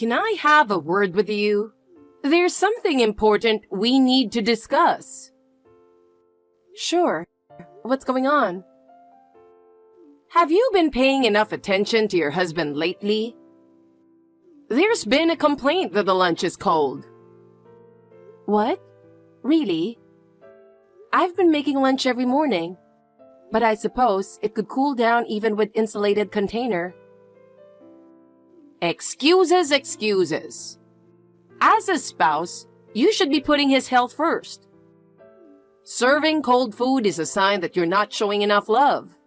Can I have a word with you? There's something important we need to discuss. Sure. What's going on? Have you been paying enough attention to your husband lately? There's been a complaint that the lunch is cold. What? Really? I've been making lunch every morning, but I suppose it could cool down even with insulated container. Excuses, excuses. As a spouse, you should be putting his health first. Serving cold food is a sign that you're not showing enough love.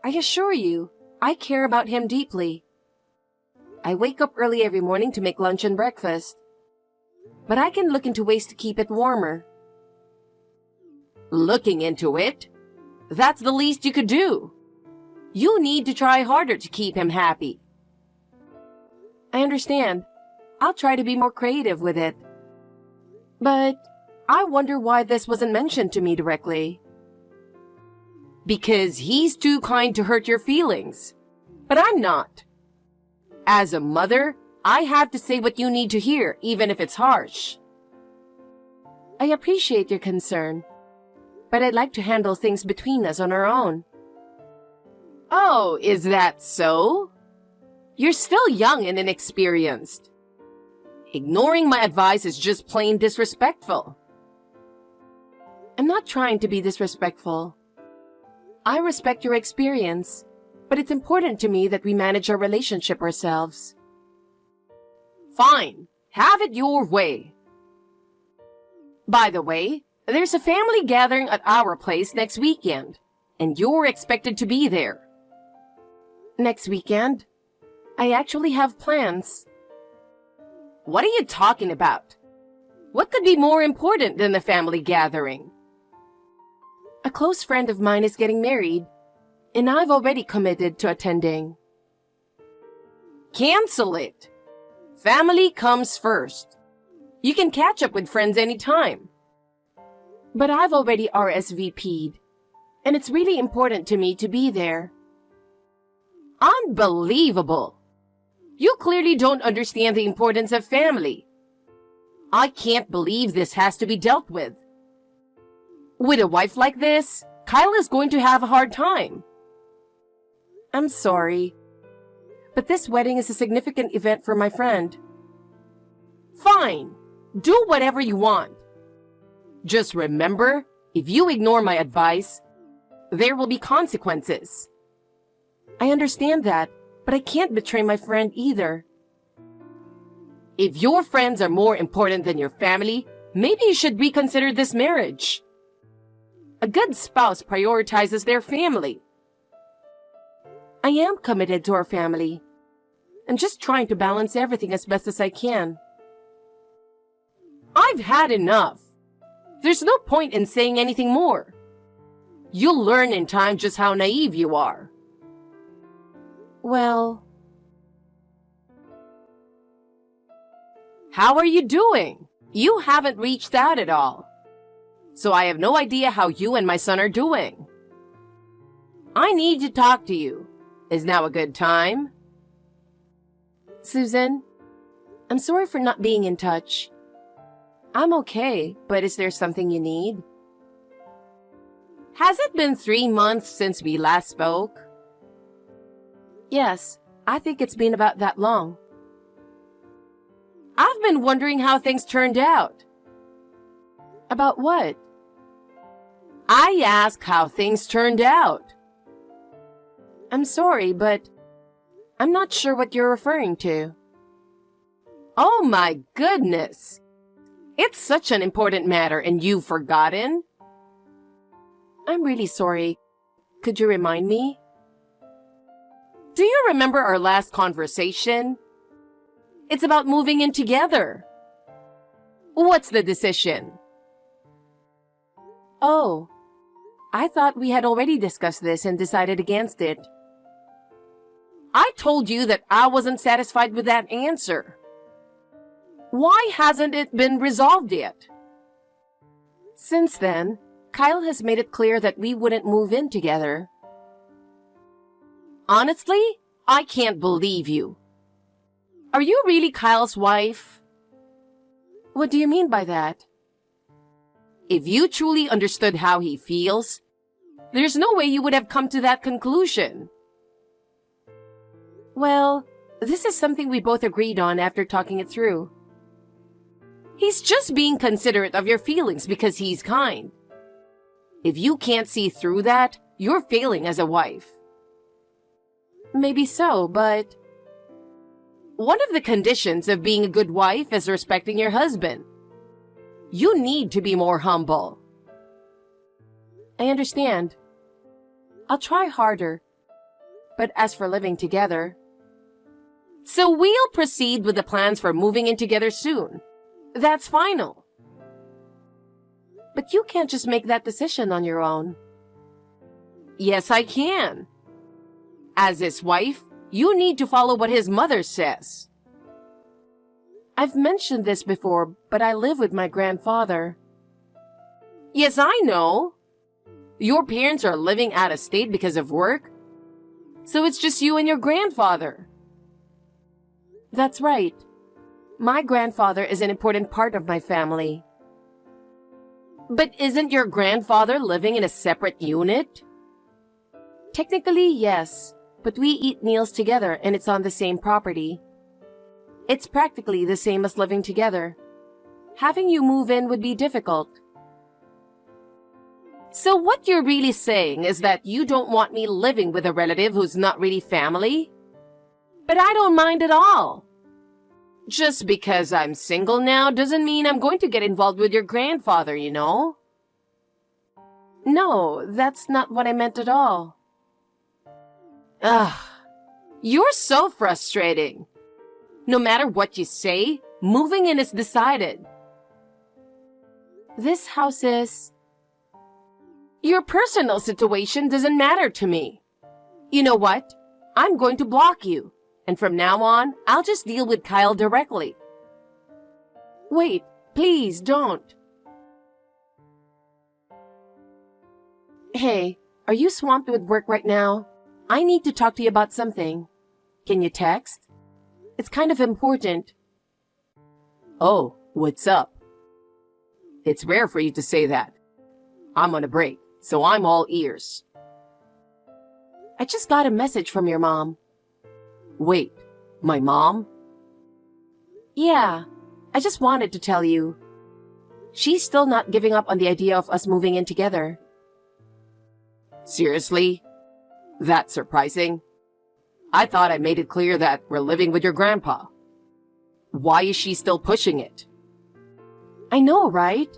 I assure you, I care about him deeply. I wake up early every morning to make lunch and breakfast, but I can look into ways to keep it warmer. Looking into it? That's the least you could do. You need to try harder to keep him happy. I understand. I'll try to be more creative with it. But I wonder why this wasn't mentioned to me directly. Because he's too kind to hurt your feelings. But I'm not. As a mother, I have to say what you need to hear, even if it's harsh. I appreciate your concern, but I'd like to handle things between us on our own. Oh, is that so? You're still young and inexperienced. Ignoring my advice is just plain disrespectful. I'm not trying to be disrespectful. I respect your experience, but it's important to me that we manage our relationship ourselves. Fine. Have it your way. By the way, there's a family gathering at our place next weekend, and you're expected to be there. Next weekend? I actually have plans. What are you talking about? What could be more important than the family gathering? A close friend of mine is getting married, and I've already committed to attending. Cancel it. Family comes first. You can catch up with friends anytime. But I've already RSVP'd, and it's really important to me to be there. Unbelievable. You clearly don't understand the importance of family. I can't believe this has to be dealt with. With a wife like this, Kyle is going to have a hard time. I'm sorry, but this wedding is a significant event for my friend. Fine. Do whatever you want. Just remember, if you ignore my advice, there will be consequences. I understand that, but I can't betray my friend either. If your friends are more important than your family, maybe you should reconsider this marriage. A good spouse prioritizes their family. I am committed to our family. I'm just trying to balance everything as best as I can. I've had enough. There's no point in saying anything more. You'll learn in time just how naive you are. Well... How are you doing? You haven't reached out at all. So I have no idea how you and my son are doing. I need to talk to you. Is now a good time? Susan, I'm sorry for not being in touch. I'm okay, but is there something you need? Has it been 3 months since we last spoke? Yes, I think it's been about that long. I've been wondering how things turned out. About what? I asked how things turned out. I'm sorry, but I'm not sure what you're referring to. Oh my goodness! It's such an important matter and you've forgotten? I'm really sorry. Could you remind me? Do you remember our last conversation? It's about moving in together. What's the decision? Oh, I thought we had already discussed this and decided against it. I told you that I wasn't satisfied with that answer. Why hasn't it been resolved yet? Since then, Kyle has made it clear that we wouldn't move in together. Honestly, I can't believe you. Are you really Kyle's wife? What do you mean by that? If you truly understood how he feels, there's no way you would have come to that conclusion. Well, this is something we both agreed on after talking it through. He's just being considerate of your feelings because he's kind. If you can't see through that, you're failing as a wife. Maybe so, but one of the conditions of being a good wife is respecting your husband. You need to be more humble. I understand. I'll try harder. But as for living together... So we'll proceed with the plans for moving in together soon. That's final. But you can't just make that decision on your own. Yes, I can. As his wife, you need to follow what his mother says. I've mentioned this before, but I live with my grandfather. Yes, I know. Your parents are living out of state because of work, so it's just you and your grandfather. That's right. My grandfather is an important part of my family. But isn't your grandfather living in a separate unit? Technically, yes, but we eat meals together and it's on the same property. It's practically the same as living together. Having you move in would be difficult. So what you're really saying is that you don't want me living with a relative who's not really family? But I don't mind at all. Just because I'm single now doesn't mean I'm going to get involved with your grandfather, you know? No, that's not what I meant at all. Ugh, you're so frustrating. No matter what you say, moving in is decided. This house is... Your personal situation doesn't matter to me. You know what? I'm going to block you. And from now on, I'll just deal with Kyle directly. Wait, please don't. Hey, are you swamped with work right now? I need to talk to you about something. Can you text? It's kind of important. Oh, what's up? It's rare for you to say that. I'm on a break, so I'm all ears. I just got a message from your mom. Wait, my mom? Yeah, I just wanted to tell you. She's still not giving up on the idea of us moving in together. Seriously? That's surprising. I thought I made it clear that we're living with your grandpa. Why is she still pushing it? I know, right?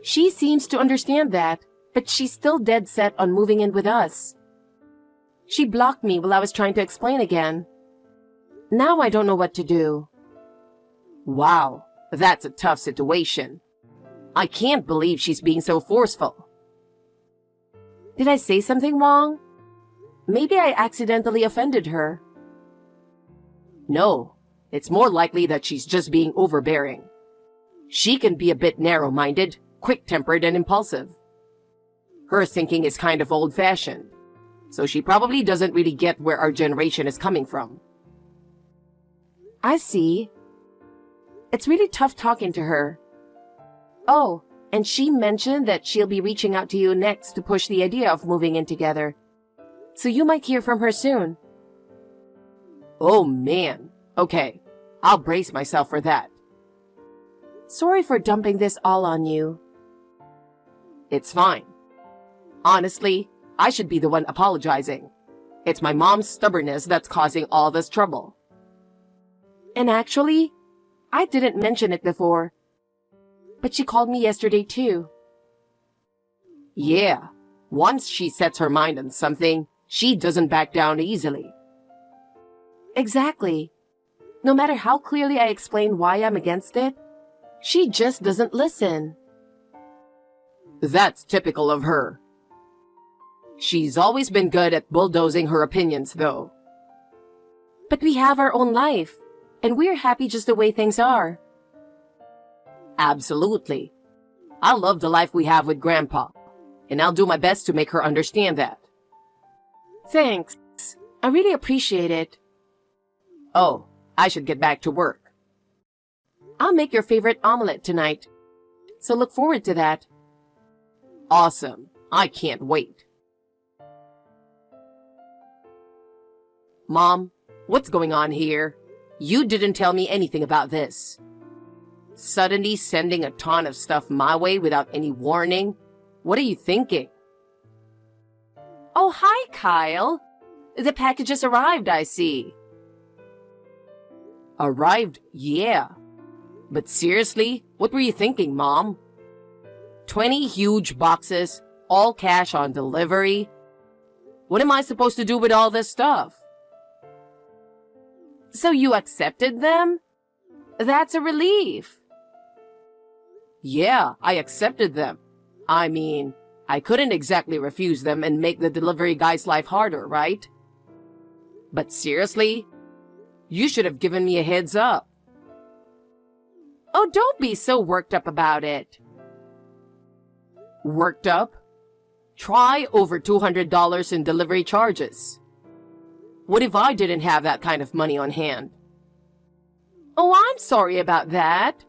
She seems to understand that, but she's still dead set on moving in with us. She blocked me while I was trying to explain again. Now I don't know what to do. Wow, that's a tough situation. I can't believe she's being so forceful. Did I say something wrong? Maybe I accidentally offended her. No, it's more likely that she's just being overbearing. She can be a bit narrow-minded, quick-tempered, and impulsive. Her thinking is kind of old-fashioned, so she probably doesn't really get where our generation is coming from. I see. It's really tough talking to her. Oh, and she mentioned that she'll be reaching out to you next to push the idea of moving in together. So you might hear from her soon. Oh man. Okay, I'll brace myself for that. Sorry for dumping this all on you. It's fine. Honestly, I should be the one apologizing. It's my mom's stubbornness that's causing all this trouble. And actually, I didn't mention it before. But she called me yesterday too. Yeah, once she sets her mind on something, she doesn't back down easily. Exactly. No matter how clearly I explain why I'm against it, she just doesn't listen. That's typical of her. She's always been good at bulldozing her opinions, though. But we have our own life, and we're happy just the way things are. Absolutely. I love the life we have with Grandpa, and I'll do my best to make her understand that. Thanks. I really appreciate it. Oh, I should get back to work. I'll make your favorite omelet tonight, so look forward to that. Awesome. I can't wait. Mom, what's going on here? You didn't tell me anything about this. Suddenly sending a ton of stuff my way without any warning? What are you thinking? Oh, hi, Kyle. The packages arrived, I see. Arrived? Yeah. But seriously, what were you thinking, Mom? 20 huge boxes, all cash on delivery? What am I supposed to do with all this stuff? So you accepted them? That's a relief. Yeah, I accepted them. I mean, I couldn't exactly refuse them and make the delivery guy's life harder, right? But seriously, you should have given me a heads up. Oh, don't be so worked up about it. Worked up? Try over $200 in delivery charges. What if I didn't have that kind of money on hand? Oh, I'm sorry about that.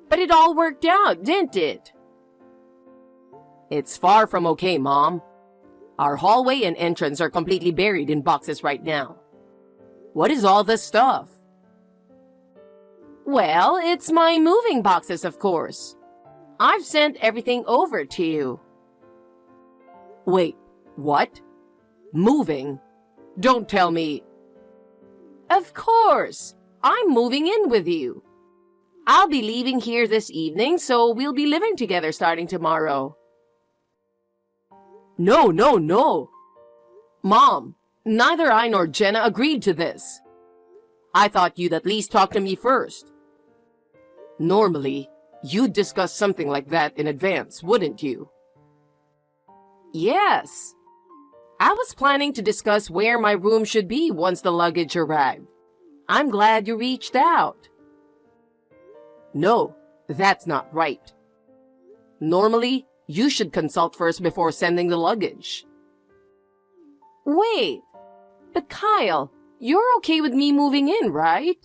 But it all worked out, didn't it? It's far from okay, Mom. Our hallway and entrance are completely buried in boxes right now. What is all this stuff? Well, it's my moving boxes, of course. I've sent everything over to you. Wait, what? Moving? Don't tell me. Of course. I'm moving in with you. I'll be leaving here this evening, so we'll be living together starting tomorrow. No, no, no. Mom, neither I nor Jenna agreed to this. I thought you'd at least talk to me first. Normally, you'd discuss something like that in advance, wouldn't you? Yes. I was planning to discuss where my room should be once the luggage arrived. I'm glad you reached out. No, that's not right. Normally, you should consult first before sending the luggage. Wait, but Kyle, you're okay with me moving in, right?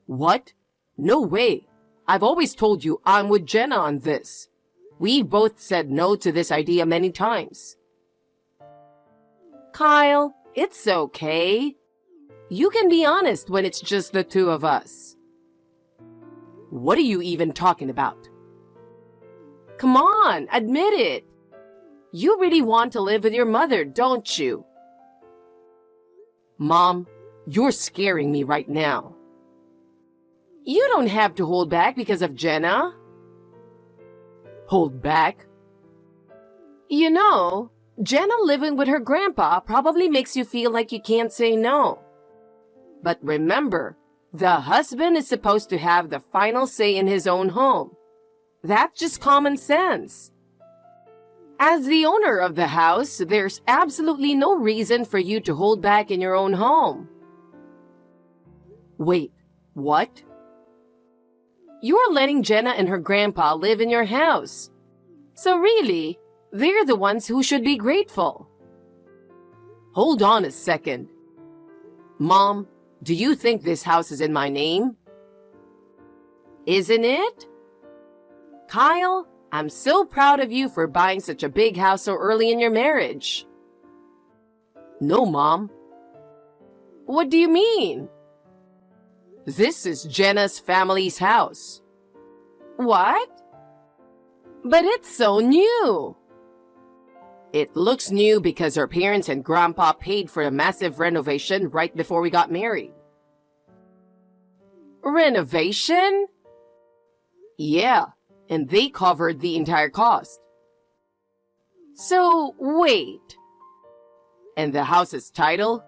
What? No way. I've always told you I'm with Jenna on this. We've both said no to this idea many times. Kyle, it's okay. You can be honest when it's just the two of us. What are you even talking about? Come on, admit it. You really want to live with your mother, don't you? Mom, you're scaring me right now. You don't have to hold back because of Jenna. Hold back? You know, Jenna living with her grandpa probably makes you feel like you can't say no. But remember, the husband is supposed to have the final say in his own home. That's just common sense. As the owner of the house, there's absolutely no reason for you to hold back in your own home. Wait, what? You're letting Jenna and her grandpa live in your house. So really, they're the ones who should be grateful. Hold on a second. Mom, do you think this house is in my name? Isn't it? Kyle, I'm so proud of you for buying such a big house so early in your marriage. No, Mom. What do you mean? This is Jenna's family's house. What? But it's so new. It looks new because her parents and grandpa paid for a massive renovation right before we got married. Renovation? Yeah, and they covered the entire cost. So, wait. And the house's title?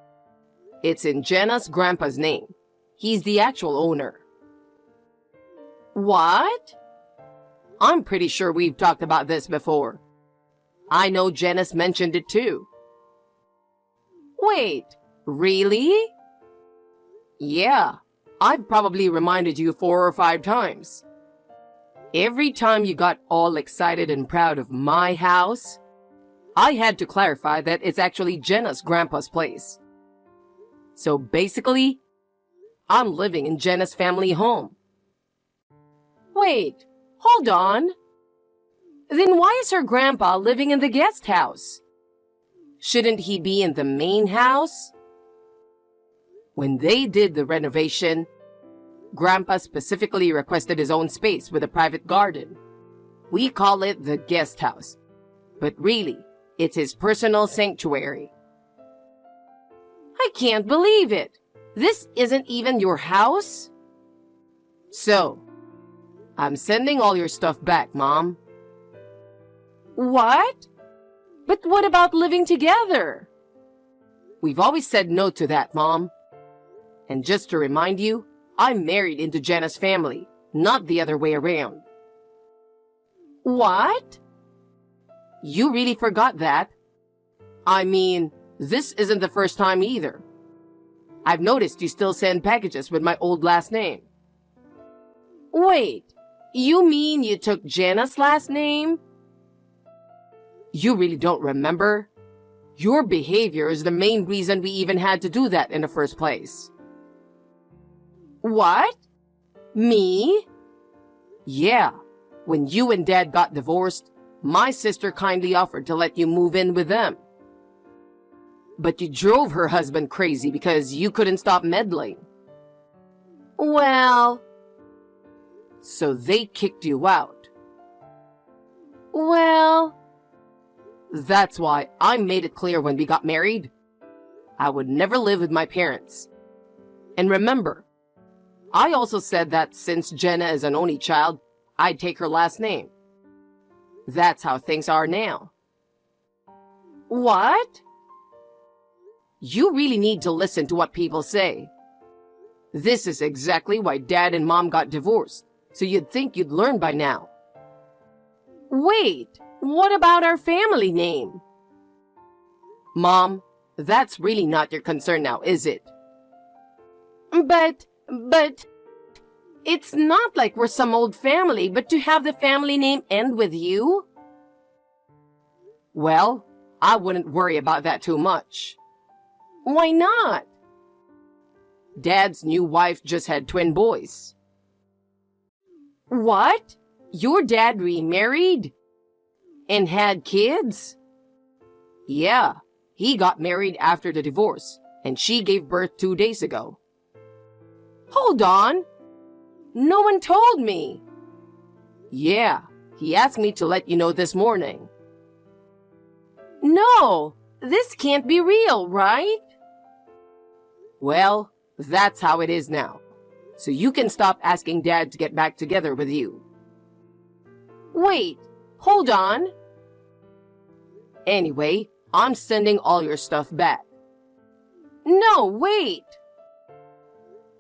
It's in Jenna's grandpa's name. He's the actual owner. What? I'm pretty sure we've talked about this before. I know Jenna's mentioned it too. Wait, really? Yeah, I've probably reminded you 4 or 5 times. Every time you got all excited and proud of my house, I had to clarify that it's actually Jenna's grandpa's place. So basically, I'm living in Jenna's family home. Wait, hold on. Then why is her grandpa living in the guest house? Shouldn't he be in the main house? When they did the renovation, Grandpa specifically requested his own space with a private garden. We call it the guest house, but really, it's his personal sanctuary. I can't believe it. This isn't even your house? So, I'm sending all your stuff back, Mom. What? But what about living together? We've always said no to that, Mom. And just to remind you, I'm married into Jenna's family, not the other way around. What? You really forgot that? I mean, this isn't the first time either. I've noticed you still send packages with my old last name. Wait, you mean you took Jenna's last name? You really don't remember? Your behavior is the main reason we even had to do that in the first place. What? Me? Yeah, when you and Dad got divorced, my sister kindly offered to let you move in with them. But you drove her husband crazy because you couldn't stop meddling. Well... So they kicked you out. Well... That's why I made it clear when we got married. I would never live with my parents. And remember, I also said that since Jenna is an only child, I'd take her last name. That's how things are now. What? You really need to listen to what people say. This is exactly why Dad and Mom got divorced, so you'd think you'd learn by now. Wait, what about our family name? Mom, that's really not your concern now, is it? But, it's not like we're some old family, but to have the family name end with you? Well, I wouldn't worry about that too much. Why not? Dad's new wife just had twin boys. What? Your dad remarried? And had kids? Yeah, he got married after the divorce, and she gave birth 2 days ago. Hold on. No one told me. Yeah, he asked me to let you know this morning. No, this can't be real, right? Well, that's how it is now. So you can stop asking Dad to get back together with you. Wait, hold on. Anyway, I'm sending all your stuff back. No, wait.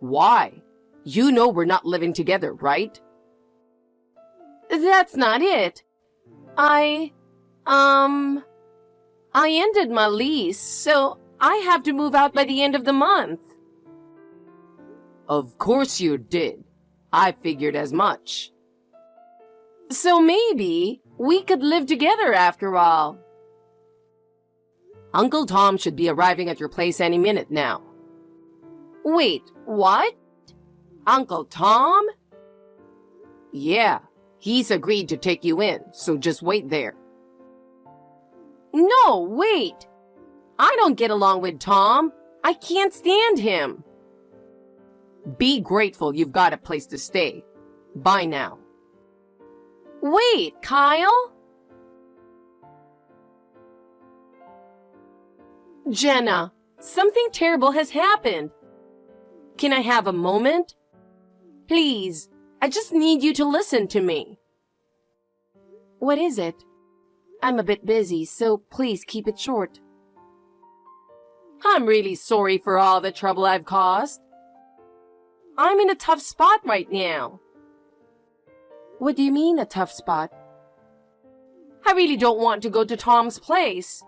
Why? You know we're not living together, right? That's not it. I ended my lease, so I have to move out by the end of the month. Of course you did. I figured as much. So maybe we could live together after all. Uncle Tom should be arriving at your place any minute now. Wait, what? Uncle Tom? Yeah, he's agreed to take you in, so just wait there. No, wait. I don't get along with Tom. I can't stand him. Be grateful you've got a place to stay. Bye now. Wait, Kyle? Jenna, something terrible has happened. Can I have a moment? Please, I just need you to listen to me. What is it? I'm a bit busy, so please keep it short. I'm really sorry for all the trouble I've caused. I'm in a tough spot right now. What do you mean, a tough spot? I really don't want to go to Tom's place.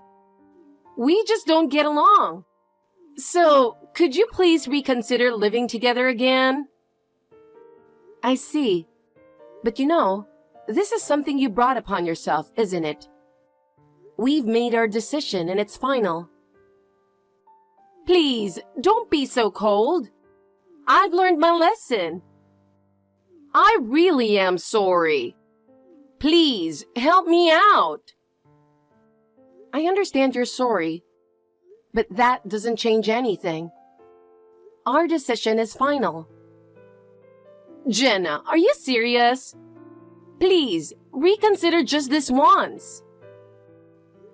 We just don't get along. So, could you please reconsider living together again? I see. But you know, this is something you brought upon yourself, isn't it? We've made our decision and it's final. Please, don't be so cold. I've learned my lesson. I really am sorry. Please, help me out. I understand you're sorry, but that doesn't change anything. Our decision is final. Jenna, are you serious? Please, reconsider just this once.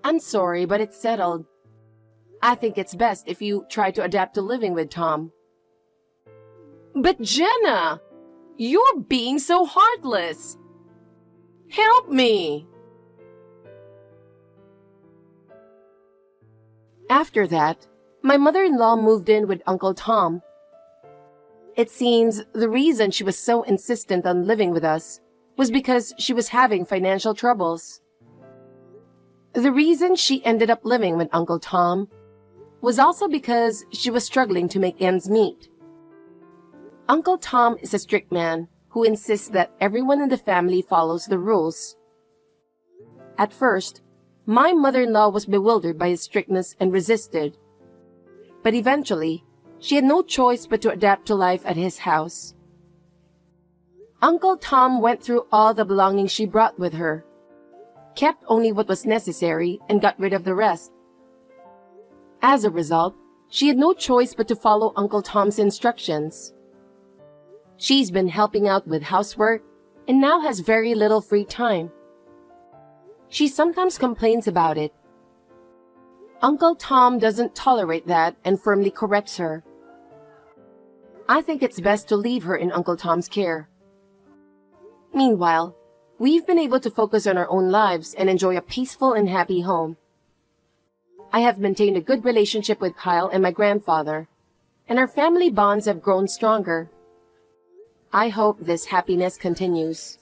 I'm sorry, but it's settled. I think it's best if you try to adapt to living with Tom. But Jenna, you're being so heartless. Help me. After that, my mother-in-law moved in with Uncle Tom. It seems the reason she was so insistent on living with us was because she was having financial troubles. The reason she ended up living with Uncle Tom was also because she was struggling to make ends meet. Uncle Tom is a strict man who insists that everyone in the family follows the rules. At first, my mother-in-law was bewildered by his strictness and resisted. But eventually, she had no choice but to adapt to life at his house. Uncle Tom went through all the belongings she brought with her, kept only what was necessary, and got rid of the rest. As a result, she had no choice but to follow Uncle Tom's instructions. She's been helping out with housework and now has very little free time. She sometimes complains about it. Uncle Tom doesn't tolerate that and firmly corrects her. I think it's best to leave her in Uncle Tom's care. Meanwhile, we've been able to focus on our own lives and enjoy a peaceful and happy home. I have maintained a good relationship with Kyle and my grandfather, and our family bonds have grown stronger. I hope this happiness continues.